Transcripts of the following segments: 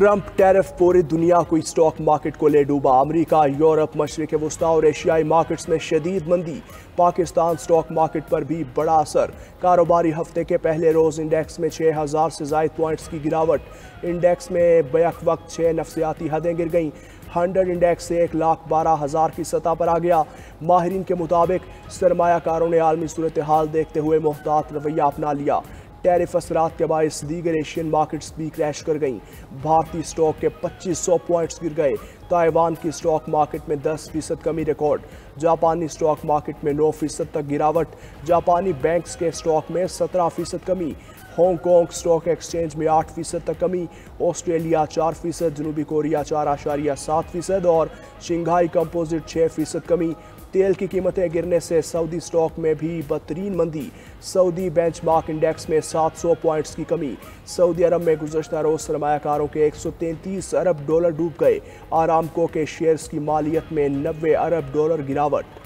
Trump tariff पूरी दुनिया को स्टॉक मार्केट को ले डूबा। अमेरिका, यूरोप, मशरिक वस्ता और एशियाई मार्केट्स में शदीद मंदी। पाकिस्तान स्टॉक मार्केट पर भी बड़ा असर। कारोबारी हफ्ते के पहले रोज इंडेक्स में 6000 से ज़ायद पॉइंट्स की गिरावट। इंडेक्स में बैक वक्त 6 नफसियाती हदें गिर गईं। 100 इंडेक्स से 1,12,000 की सतह पर आ गया। माहिरीन के मुताबिक सरमायाकारों ने आलमी सूरत हाल देखते हुए मुहतात रवैया अपना लिया। टैरिफ असरात के बायस दीगर एशियन मार्केट्स भी क्रैश कर गईं। भारतीय स्टॉक के 2500 पॉइंट्स गिर गए। ताइवान की स्टॉक मार्केट में 10% कमी रिकॉर्ड। जापानी स्टॉक मार्केट में 9% तक गिरावट। जापानी बैंक्स के स्टॉक में 17% कमी। हांगकांग स्टॉक एक्सचेंज में 8% तक कमी। ऑस्ट्रेलिया 4%, जनूबी कोरिया 4.7% और शंघाई कंपोजिट 6% कमी। तेल की कीमतें गिरने से सऊदी स्टॉक में भी बदतरीन मंदी। सऊदी बेंचमार्क इंडेक्स में 700 पॉइंट्स की कमी। सऊदी अरब में गुज़श्ता रोज सरमायाकारों के 133 अरब डॉलर डूब गए। आरामको के शेयर्स की मालियत में 90 अरब डॉलर गिरावट।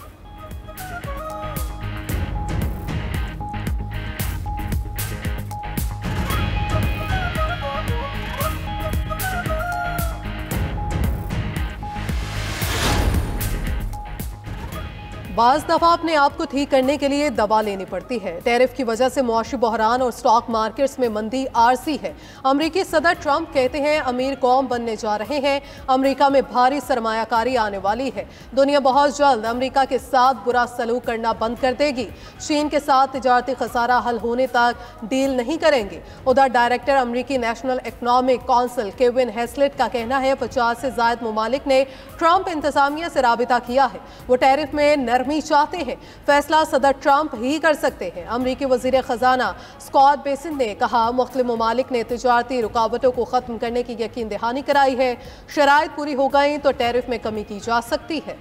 बाज़ दफ़ा अपने आप को ठीक करने के लिए दवा लेनी पड़ती है। टैरिफ की वजह से मुआशी बहरान और स्टॉक मार्केट्स में मंदी आरसी है। अमरीकी सदर ट्रंप कहते हैं अमीर कौम बनने जा रहे हैं। अमरीका में भारी सरमायाकारी आने वाली है। दुनिया बहुत जल्द अमरीका के साथ बुरा सलूक करना बंद कर देगी। चीन के साथ तिजारती खसारा हल होने तक डील नहीं करेंगे। उधर डायरेक्टर अमरीकी नेशनल इकनॉमिक काउंसिल केविन हेस्लेट का कहना है 50 से ज़ायद मुमालिक ने ट्रंप इंतजामिया से राबिता किया है। वो टैरिफ में नरमी चाहते हैं। फैसला सदर ट्रंप ही कर सकते हैं। अमरीकी वजीर खजाना स्कॉट बेसिन ने कहा मुख्तलिफ मुमालिक ने तिजारती रुकावटों को खत्म करने की यकीन दहानी कराई है। शराइत पूरी हो गई तो टैरिफ में कमी की जा सकती है।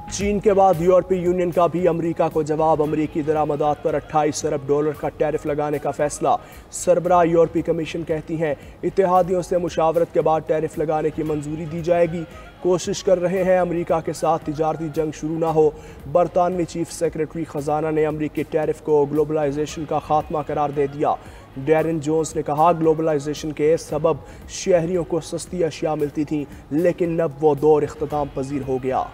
चीन के बाद यूरोपीय यूनियन का भी अमेरिका को जवाब। अमेरिकी दरामदात पर 28 अरब डॉलर का टैरिफ लगाने का फैसला। सरबराह यूरोपीय कमीशन कहती हैं इत्तेहादियों से मुशावरत के बाद टैरिफ लगाने की मंजूरी दी जाएगी। कोशिश कर रहे हैं अमेरिका के साथ तिजारती जंग शुरू ना हो। बरतानवी चीफ सेक्रेटरी खजाना ने अमेरिकी टैरिफ को ग्लोबलाइजेशन का खात्मा करार दे दिया। डैरेन जोन्स ने कहा ग्लोबलाइजेशन के सबब शहरियों को सस्ती अशिया मिलती थी, लेकिन अब वो दौर इख्तिताम पजीर हो गया।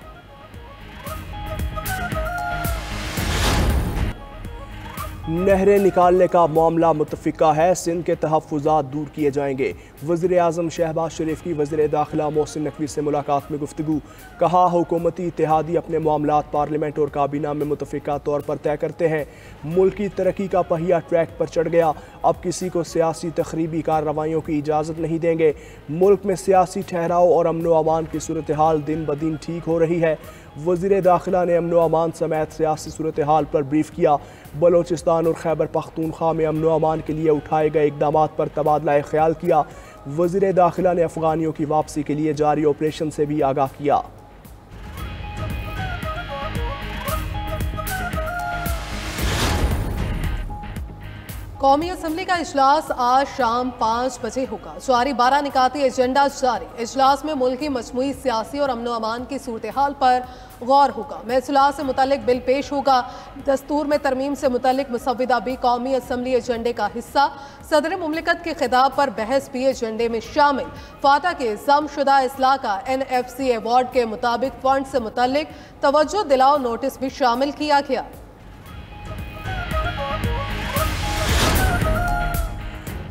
नहरें निकालने का मामला मुतफ़िका है। सिंध के तहफ़्फ़ुज़ात दूर किए जाएंगे। वज़ीर आज़म शहबाज शरीफ की वज़ीर दाखिला मोहसिन नकवी से मुलाकात में गुफ्तगू। कहा हुकूमती इत्तेहादी अपने मामलात पार्लियामेंट और काबीना में मुतफ़िका तौर पर तय करते हैं। मुल्क की तरक्की का पहिया ट्रैक पर चढ़ गया। अब किसी को सियासी तखरीबी कार्रवाइयों की इजाज़त नहीं देंगे। मुल्क में सियासी ठहराव और अमन व अमान की सूरत हाल दिन ब दिन ठीक हो रही है। वज़ीर दाखिला ने अमन व अमान समेत सियासी सूरत हाल पर ब्रीफ किया। बलोचिस्तान और खैबर पख्तूनख्वा में अमन व अमान के लिए उठाए गए इक़दामात पर तबादला ख्याल किया। वज़ीर दाखिला ने अफ़गानियों की वापसी के लिए जारी ऑपरेशन से भी आगाह किया। कौमी असम्बली का इजलास आज शाम 5 बजे होगा। जारी 12 निकाती एजेंडा जारी। इजलास में मुल्क की मजमूई सियासी और अमन अमान की सूरत हाल पर गौर होगा। महसूलात से मुतल्लिक बिल पेश होगा। दस्तूर में तरमीम से मुतल्लिक मुसव्विदा भी कौमी असम्बली एजेंडे का हिस्सा। सदर मुमलिकत के खिताब पर बहस भी एजेंडे में शामिल। फाता के ज़मशुदा इसलाह का NFC अवार्ड के मुताबिक फंड से मुतल्लिक तवज्जो दिलाओ नोटिस भी शामिल किया गया।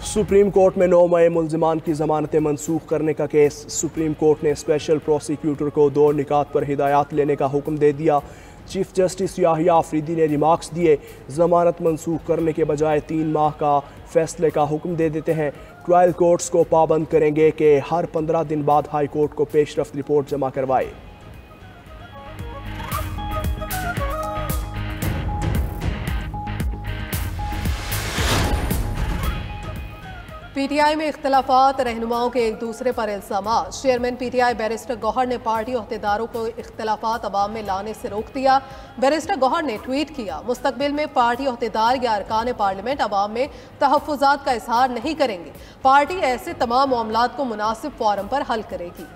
सुप्रीम कोर्ट में 9 मई मुल्जिमान की जमानतें मनसूख करने का केस। सुप्रीम कोर्ट ने स्पेशल प्रोसिक्यूटर को 2 निकात पर हिदायत लेने का हुक्म दे दिया। चीफ जस्टिस याहिया आफरीदी ने रिमार्क्स दिए। जमानत मनसूख करने के बजाय 3 माह का फैसले का हुक्म दे देते हैं। ट्रायल कोर्ट्स को पाबंद करेंगे कि हर 15 दिन बाद हाई कोर्ट को पेशरफ्त रिपोर्ट जमा करवाए। PTI में इख्तलाफात, रहनुमाओं के एक दूसरे पर इल्जामात। चेयरमैन PTI बैरिस्टर गौहर ने पार्टी अहदेदारों को इख्तलाफात अवाम में लाने से रोक दिया। बैरिस्टर गौहर ने ट्वीट किया मुस्तकबिल में पार्टी अहदेदार या अरकान पार्लियामेंट अवाम में तहफ़्फ़ुज़ात का इजहार नहीं करेंगे। पार्टी ऐसे तमाम मामलात को मुनासिब फोरम पर हल करेगी।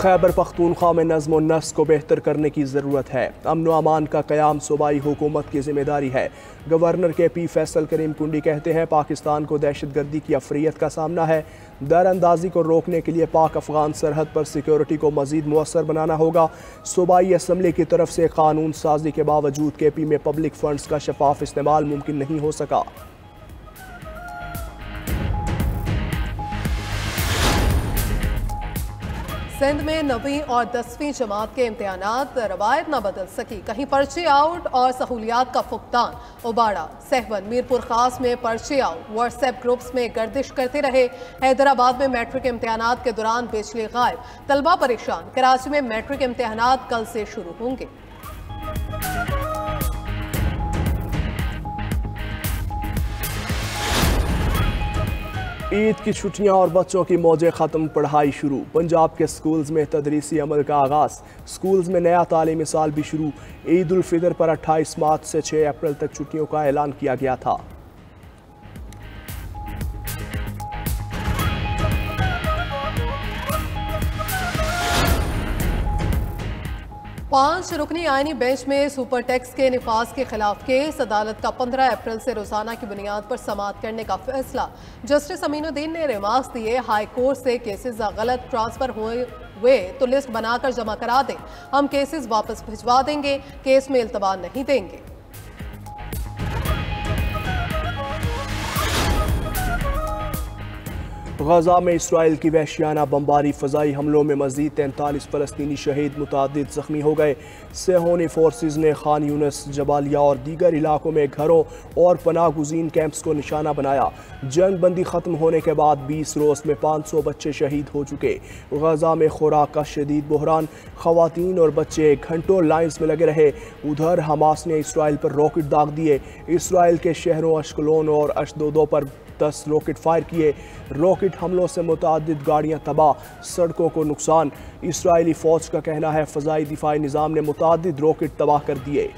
खैबर पख्तूनख्वा में नज़्म व नस्क को बेहतर करने की ज़रूरत है। अमन व अमान का क़याम सूबाई हुकूमत की ज़िम्मेदारी है। गवर्नर के पी फैसल करीम कुंडी कहते हैं पाकिस्तान को दहशतगर्दी की अफरियत का सामना है। दरअंदाजी को रोकने के लिए पाक अफगान सरहद पर सिक्योरिटी को मज़ीद मुअस्सर बनाना होगा। सूबाई असम्बली की तरफ से कानून साजी के बावजूद KP में पब्लिक फंड्स का शफाफ इस्तेमाल मुमकिन नहीं हो सका। सिंध में 9वीं और 10वीं जमात के इम्तिहानात रवायत न बदल सकी। कहीं पर्चे आउट और सहूलियात का फुकदान। उबाड़ा, सहवन, मीरपुर खास में पर्चे आउट, व्हाट्सएप ग्रुप्स में गर्दिश करते रहे। हैदराबाद में मैट्रिक इम्तिहानात के दौरान बिजली गायब, तलबा परेशान। कराची में मैट्रिक इम्तिहानात कल से शुरू होंगे। ईद की छुट्टियां और बच्चों की मौजें ख़त्म, पढ़ाई शुरू। पंजाब के स्कूल्स में तदरीसी अमल का आगाज़। स्कूल्स में नया तालीमी साल भी शुरू। ईद उल फितर पर 28 मार्च से 6 अप्रैल तक छुट्टियों का ऐलान किया गया था। पांच रुकनी आईनी बेंच में सुपर टैक्स के निफाज के खिलाफ केस। अदालत का 15 अप्रैल से रोजाना की बुनियाद पर समाअत करने का फैसला। जस्टिस अमीनुद्दीन ने रिमार्क्स दिए, हाई कोर्ट से केसेस गलत ट्रांसफर हुए तो लिस्ट बनाकर जमा करा दें। हम केसेस वापस भिजवा देंगे, केस में इल्तवा नहीं देंगे। गजा में इसराइल की वहशियाना बमबारी, फ़ज़ाई हमलों में मज़ीद 43 फ़लस्तीनी शहीद, मुतअद्दिद ज़ख्मी हो गए। सेहोनी फोर्सेस ने खान यूनिस, जबालिया और दीगर इलाकों में घरों और पनाह गुज़ीन कैंप्स को निशाना बनाया। जंग बंदी ख़त्म होने के बाद 20 रोज़ में 500 बच्चे शहीद हो चुके। गजा में खुराक का शदीद बहरान, ख़वातीन और बच्चे घंटों लाइन्स में लगे रहे। उधर हमास ने इसराइल पर रॉकेट दाग दिए। इसराइल के शहरों अश्कलोन और अशदोदो पर 10 रॉकेट फायर किए। रॉकेट हमलों से मुतअद्दिद गाड़ियां तबाह, सड़कों को नुकसान। इसराइली फौज का कहना है फ़ज़ाई दिफाई निज़ाम ने मुतअद्दिद रॉकेट तबाह कर दिए।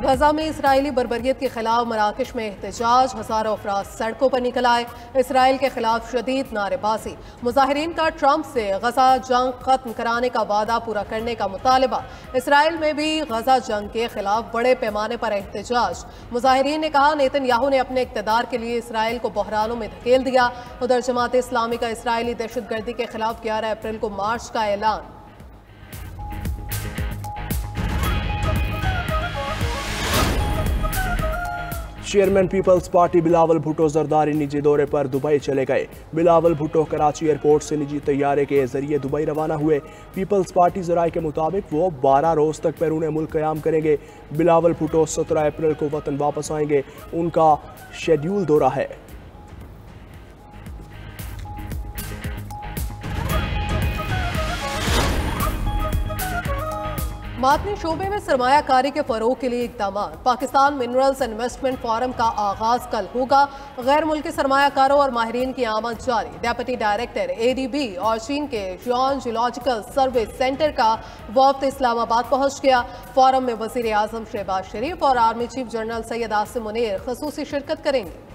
गजा में इसराइली बर्बरियत के खिलाफ मराकश में एहतजाज, हज़ारों अफराद सड़कों पर निकल आए। इसराइल के खिलाफ शदीद नारेबाजी। मुजाहिरीन का ट्रंप से गजा जंग खत्म कराने का वादा पूरा करने का मुतालबा। इसराइल में भी गजा जंग के खिलाफ बड़े पैमाने पर एहतजाज। मुजाहिरीन ने कहा नेतन्याहू ने अपने इक़्तिदार के लिए इसराइल को बहरानों में धकेल दिया। उधर जमात इस्लामी का इसराइली दहशतगर्दी के खिलाफ 11 अप्रैल को मार्च का ऐलान। Chairman people's party Bilawal Bhutto Zardari निजी दौरे पर दुबई चले गए। बिलावल भुट्टो कराची एयरपोर्ट से निजी तैयारे के जरिए दुबई रवाना हुए। पीपल्स पार्टी ज़राए के मुताबिक वो 12 रोज़ तक बैरून मुल्क क़याम करेंगे। बिलावल भुट्टो 17 अप्रैल को वतन वापस आएंगे। उनका शेड्यूल दौरा है। मादनी शोबे में सरमायाकारी के फरोग के लिए इकदाम। पाकिस्तान मिनरल्स इन्वेस्टमेंट फोरम का आगाज कल होगा। गैर मुल्की सरमायाकारों और माहिरीन की आमद जारी। डेप्यूटी डायरेक्टर ADB और चीन के जियोन जियोलॉजिकल सर्वे सेंटर का वफ्द इस्लामाबाद पहुंच गया। फोरम में वजीर आजम शहबाज शरीफ और army chief general Syed Asim Munir खसूसी शिरकत करेंगे।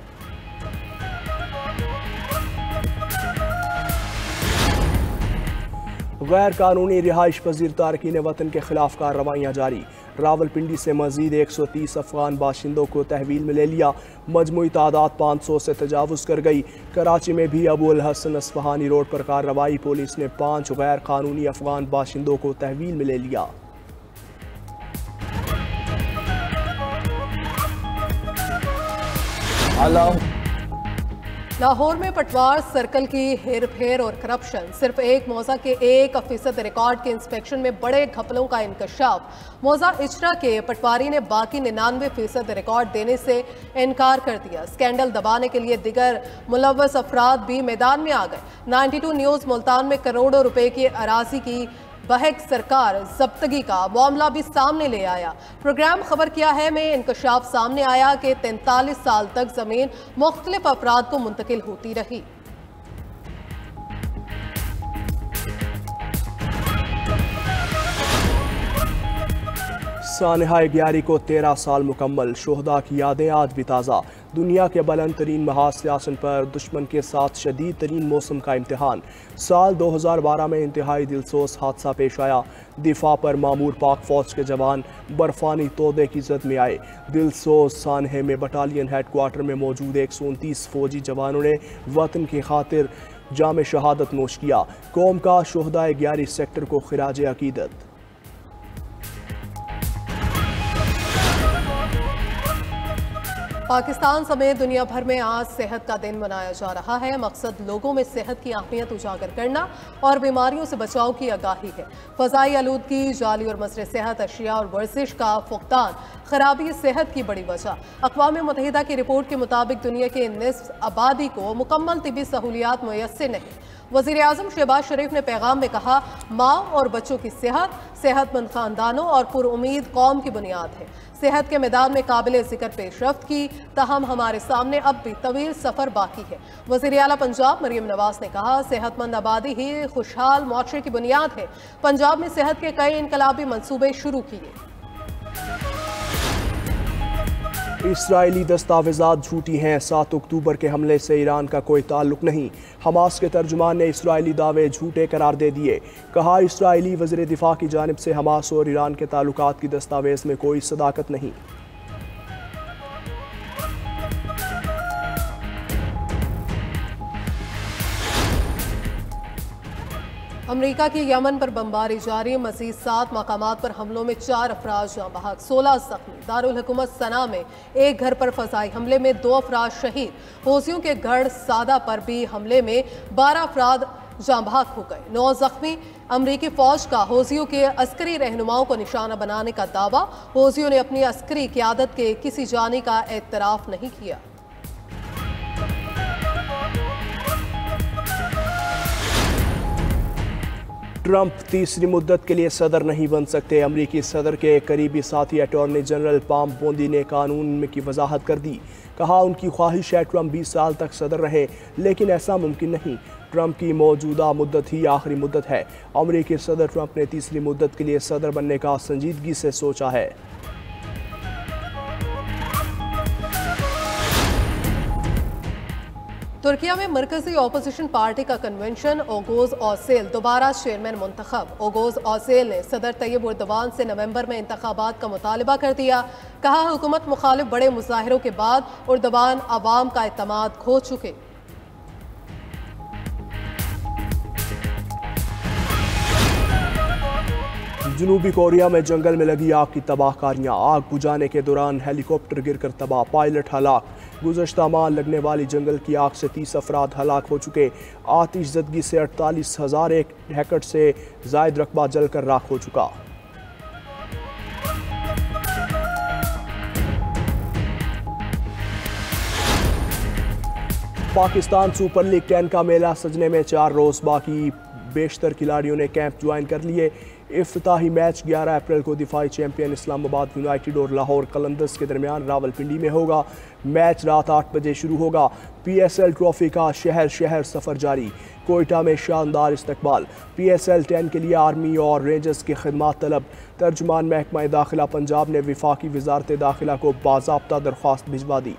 गैर कानूनी रिहाइश पजीर तारकीन वतन के खिलाफ कार्रवाइयाँ जारी। रावलपिंडी से मजीद 130 अफगान बाशिंदों को तहवील में ले लिया। मजमूई तादाद 500 से तजावुज़ कर गई। कराची में भी अबू अल हसन अस्फहानी रोड पर कार्रवाई। पुलिस ने 5 गैर कानूनी अफगान बाशिंदों को तहवील में ले लिया। लाहौर में पटवार सर्कल की हेर फेर और करप्शन। सिर्फ एक मौजा के 1% रिकॉर्ड के इंस्पेक्शन में बड़े घपलों का इंकशाफ। मौजा इजरा के पटवारी ने बाकी 99% रिकॉर्ड देने से इनकार कर दिया। स्कैंडल दबाने के लिए दिगर मुलव्वस अफराद भी मैदान में आ गए। 92 न्यूज़ मुल्तान में करोड़ों रुपए की अराजी की बहक सरकार जब्तगी का मामला भी सामने ले आया। प्रोग्राम खबर क्या है में इंकशाफ सामने आया कि 43 साल तक जमीन मुख्तलिफ अफराद को मुंतकिल होती रही। सानहा ग्यारी को 13 साल मुकम्मल, शोहदा की यादें आज भी ताज़ा। दुनिया के बुलंद तरीन महाज सियासन पर दुश्मन के साथ शदीद तरीन मौसम का इम्तहान। साल 2012 में इंतहाई दिलसोज हादसा पेश आया। दिफा पर मामूर पाक फौज के जवान बर्फानी तोदे की जद में आए। दिलसोज सानहे में बटालियन हेडक्वार्टर में मौजूद 129 फौजी जवानों ने वतन की खातिर जाम शहादत नोश किया। कौम का शोहदा ग्यारी सेक्टर को खिराज अकीदत। पाकिस्तान समेत दुनिया भर में आज सेहत का दिन मनाया जा रहा है। मकसद लोगों में सेहत की अहमियत उजागर करना और बीमारियों से बचाव की आगाही है। फ़ज़ाई आलूदगी, जाली और मसरे सेहत अशिया और वर्जिश का फुकदान खराबी सेहत की बड़ी वजह। अक़वाम मुत्तहिदा की रिपोर्ट के मुताबिक दुनिया के निस्फ़ आबादी को मुकम्मल तिबी सहूलियात मुयस्सर नहीं। वज़ीर आज़म शहबाज शरीफ ने पैगाम में कहा, माँ और बच्चों की सेहत सेहतमंद ख़ानदानों और पुरुमीद कौम की बुनियाद है। सेहत के मैदान में काबिल ज़िक्र पेशरफ्त की, तहम हमारे सामने अब भी तवील सफ़र बाकी है। वज़ीर आला पंजाब मरियम नवाज ने कहा, सेहतमंद आबादी ही खुशहाल मुआशरे की बुनियाद है। पंजाब में सेहत के कई इनकलाबी मनसूबे शुरू किए। इसराइली दस्तावेज़ात झूठी हैं। 7 अक्टूबर के हमले से ईरान का कोई ताल्लुक नहीं। हमास के तर्जुमान ने इसराइली दावे झूठे करार दे दिए। कहा, इसराइली वज़ीर दिफा की जानिब से हमास और ईरान के ताल्लुकात की दस्तावेज़ में कोई सदाकत नहीं। अमरीका की यमन पर बमबारी जारी। मज़ीद 7 मकामात पर हमलों में 4 अफराद जाँ बहक, 16 जख्मी। दारुल हुकूमत सना में एक घर पर फ़ज़ाई हमले में 2 अफराद शहीद। हौसियों के गढ़ सादा पर भी हमले में 12 अफराद जाँ बहक हो गए, 9 जख्मी। अमरीकी फ़ौज का हौसियों के अस्करी रहनुमाओं को निशाना बनाने का दावा। हौसियों ने अपनी अस्करी क़यादत के किसी जानी का एतराफ़ नहीं किया। ट्रंप तीसरी मुद्दत के लिए सदर नहीं बन सकते। अमरीकी सदर के करीबी साथी अटॉर्नी जनरल पाम बोंदी ने कानून की वजाहत कर दी। कहा, उनकी ख्वाहिश है ट्रंप 20 साल तक सदर रहे, लेकिन ऐसा मुमकिन नहीं। ट्रंप की मौजूदा मुद्दत ही आखिरी मुद्दत है। अमरीकी सदर ट्रंप ने तीसरी मुद्दत के लिए सदर बनने का संजीदगी से सोचा है। तुर्किया में मरकजी अपोजिशन पार्टी का कन्वेंशन। ओगोज ओसेल दोबारा चेयरमैन मुंतखब। ओगोज ओसेल ने सदर तैयब उर्दवान से नवंबर में इंतखाबात का मुतालबा कर दिया। कहा, हुकूमत मुखालिफ बड़े मुजाहिरों के बाद उर्दवान अवाम का एतमाद खो चुके। जनूबी कोरिया में जंगल में लगी आग की तबाहकारियां। आग बुझाने के दौरान हेलीकॉप्टर गिरकर तबाह, पायलट हलाक। गुज़श्ता माह लगने वाली जंगल की आग से 30 अफराद हलाक हो चुके। आतिश ज़दगी से 48,000 एकड़ से ज़ायद रकबा जलकर राख हो चुका। पाकिस्तान सुपर लीग 10 का मेला सजने में 4 रोज़ बाकी। बेशतर खिलाड़ियों ने कैंप ज्वाइन कर लिए। इफ्तिताही मैच 11 अप्रैल को दिफाई चैंपियन इस्लामाबाद यूनाइटेड और लाहौर कलंदर्स के दरमियान रावलपिंडी में होगा। मैच रात 8 बजे शुरू होगा। PSL ट्रॉफी का शहर शहर सफ़र जारी। कोयटा में शानदार इस्तकबाल। PSL 10 के लिए आर्मी और रेंजर्स की खिदमात तलब। तर्जुमान महकमा दाखिला पंजाब ने विफाकी वजारत दाखिला को बाज़ाब्ता दरख्वास्त भिजवा दी।